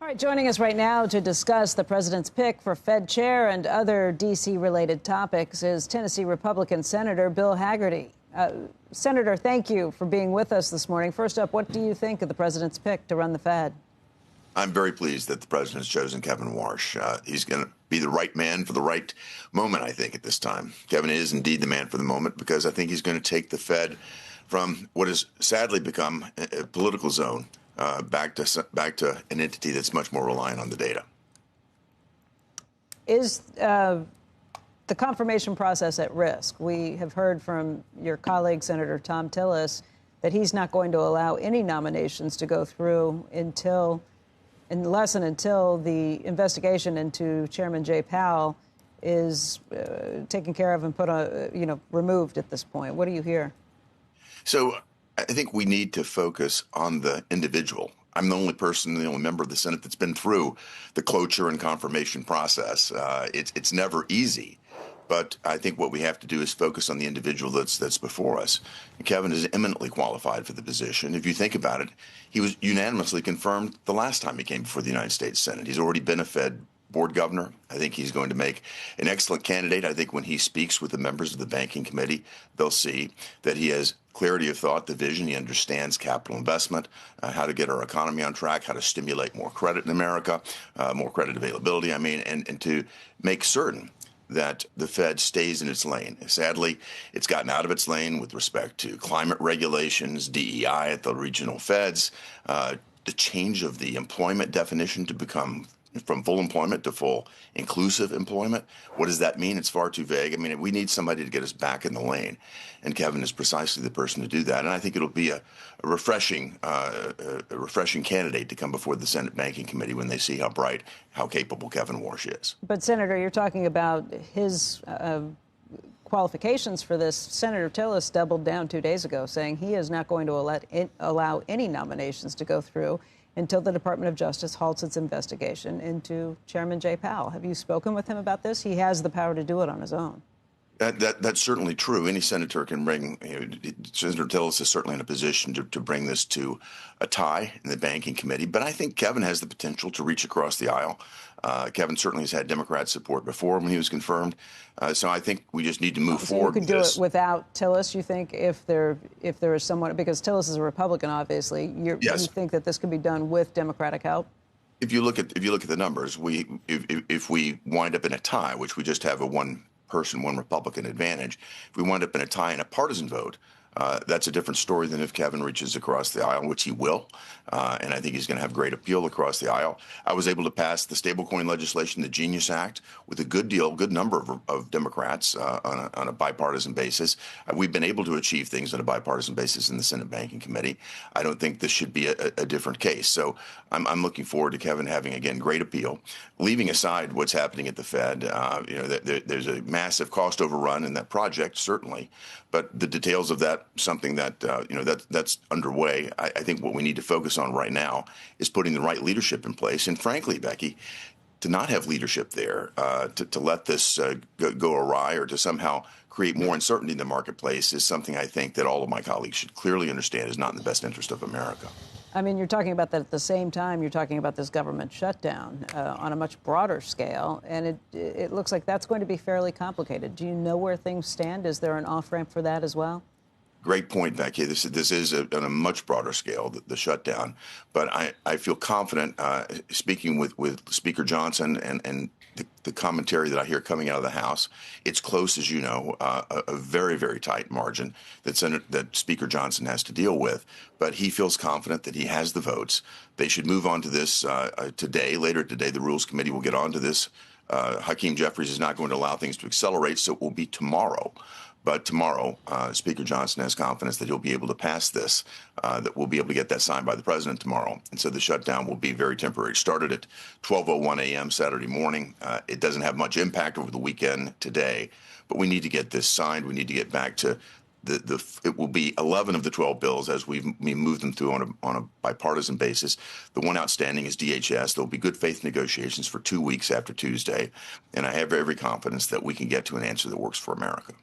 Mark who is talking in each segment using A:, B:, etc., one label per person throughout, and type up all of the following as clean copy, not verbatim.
A: All right, joining us right now to discuss the president's pick for Fed chair and other D.C.-related topics is Tennessee Republican Senator Bill Hagerty. Senator, thank you for being with us this morning. First up, what do you think of the president's pick to run the Fed?
B: I'm very pleased that the president has chosen Kevin Warsh. He's going to be the right man for the right moment, I think, at this time. Kevin is indeed the man for the moment because I think he's going to take the Fed from what has sadly become a political zone back to an entity that's much more reliant on the data.
A: Is the confirmation process at risk? We have heard from your colleague, Senator Thom Tillis, that he's not going to allow any nominations to go through unless and until the investigation into Chairman Jay Powell is taken care of and put on, removed at this point. What do you hear?
B: So I think we need to focus on the individual. I'm the only member of the Senate that's been through the cloture and confirmation process. It's never easy, but I think what we have to do is focus on the individual that's before us. And Kevin is eminently qualified for the position. If you think about it, he was unanimously confirmed the last time he came before the United States Senate. He's already been a Fed board governor. I think he's going to make an excellent candidate. I think when he speaks with the members of the banking committee, they'll see that he has clarity of thought, the vision. He understands capital investment, how to get our economy on track, how to stimulate more credit in America, more credit availability, and to make certain that the Fed stays in its lane. Sadly, it's gotten out of its lane with respect to climate regulations, DEI at the regional Feds, the change of the employment definition to become from full employment to full inclusive employment. What does that mean? It's far too vague. I mean, we need somebody to get us back in the lane, and Kevin is precisely the person to do that. And I think it'll be a refreshing candidate to come before the Senate Banking Committee when they see how bright, how capable Kevin Warsh is.
A: But, Senator, you're talking about his qualifications for this. Senator Tillis doubled down 2 days ago, saying he is not going to allow any nominations to go through until the Department of Justice halts its investigation into Chairman Jay Powell. Have you spoken with him about this? He has the power to do it on his own.
B: That's certainly true. Any senator can bring, Senator Tillis is certainly in a position to bring this to a tie in the banking committee. But I think Kevin has the potential to reach across the aisle. Kevin certainly has had Democrat support before when he was confirmed. So I think we just need to move forward.
A: You could do it without Tillis, you think, if there is someone, because Tillis is a Republican, obviously.
B: Yes.
A: You think that this could be done with Democratic help?
B: If you look at the numbers, if we wind up in a tie, which we just have a one Republican advantage, if we wind up in a tie in a partisan vote, that's a different story than if Kevin reaches across the aisle, which he will. And I think he's going to have great appeal across the aisle. I was able to pass the stablecoin legislation, the Genius Act, with a good number of Democrats on a bipartisan basis. We've been able to achieve things on a bipartisan basis in the Senate Banking Committee. I don't think this should be a different case. So I'm looking forward to Kevin having, again, great appeal. Leaving aside what's happening at the Fed, there's a massive cost overrun in that project, certainly. But the details of that, something that, that's underway. I think what we need to focus on right now is putting the right leadership in place. And frankly, Becky, to not have leadership there, to let this go awry or to somehow create more uncertainty in the marketplace is something I think that all of my colleagues should clearly understand is not in the best interest of America.
A: I mean, you're talking about that at the same time. You're talking about this government shutdown on a much broader scale, and it looks like that's going to be fairly complicated. Do you know where things stand? Is there an off-ramp for that as well?
B: Great point, Becky. This is on a much broader scale, the shutdown. But I feel confident speaking with Speaker Johnson and the commentary that I hear coming out of the House. It's close, as you know, a very, very tight margin that Speaker Johnson has to deal with. But he feels confident that he has the votes. They should move on to this today. Later today, the Rules Committee will get on to this. Hakeem Jeffries is not going to allow things to accelerate, so it will be tomorrow. But tomorrow, Speaker Johnson has confidence that he'll be able to pass this, that we'll be able to get that signed by the president tomorrow. And so the shutdown will be very temporary. It started at 12:01 a.m. Saturday morning. It doesn't have much impact over the weekend today, but we need to get this signed. We need to get back to it will be 11 of the 12 bills as we move them through on a bipartisan basis. The one outstanding is DHS. There will be good faith negotiations for 2 weeks after Tuesday. And I have every confidence that we can get to an answer that works for America.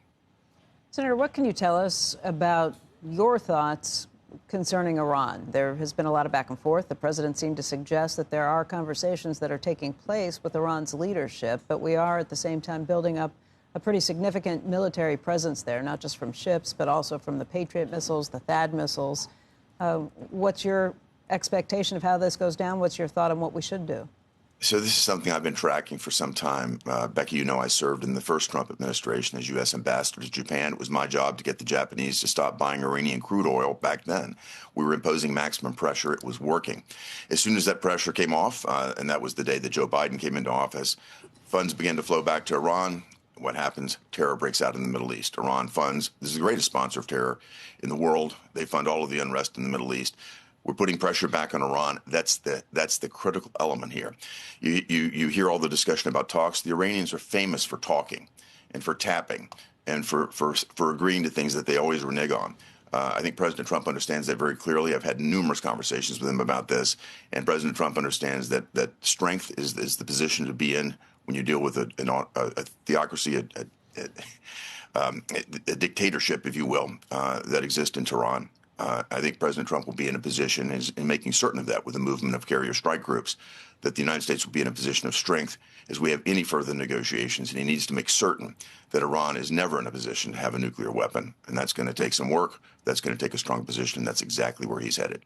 A: Senator, what can you tell us about your thoughts concerning Iran. There has been a lot of back and forth. The president seemed to suggest that there are conversations that are taking place with Iran's leadership, but we are at the same time building up a pretty significant military presence there, not just from ships, but also from the Patriot missiles, the THAAD missiles. What's your expectation of how this goes down? What's your thought on what we should do?
B: So this is something I've been tracking for some time. Becky, you know I served in the first Trump administration as U.S. ambassador to Japan. It was my job to get the Japanese to stop buying Iranian crude oil back then. We were imposing maximum pressure. It was working. As soon as that pressure came off, and that was the day that Joe Biden came into office, funds began to flow back to Iran. What happens? Terror breaks out in the Middle East. Iran funds. This is the greatest sponsor of terror in the world. They fund all of the unrest in the Middle East. We're putting pressure back on Iran. That's the critical element here. You hear all the discussion about talks. The Iranians are famous for talking and for tapping and for agreeing to things that they always renege on. I think President Trump understands that very clearly. I've had numerous conversations with him about this, and President Trump understands that strength is the position to be in when you deal with a theocracy, a dictatorship, if you will, that exists in Tehran. I think President Trump will be in a position, in making certain of that with the movement of carrier strike groups, that the United States will be in a position of strength as we have any further negotiations. And he needs to make certain that Iran is never in a position to have a nuclear weapon. And that's going to take some work. That's going to take a strong position. And that's exactly where he's headed.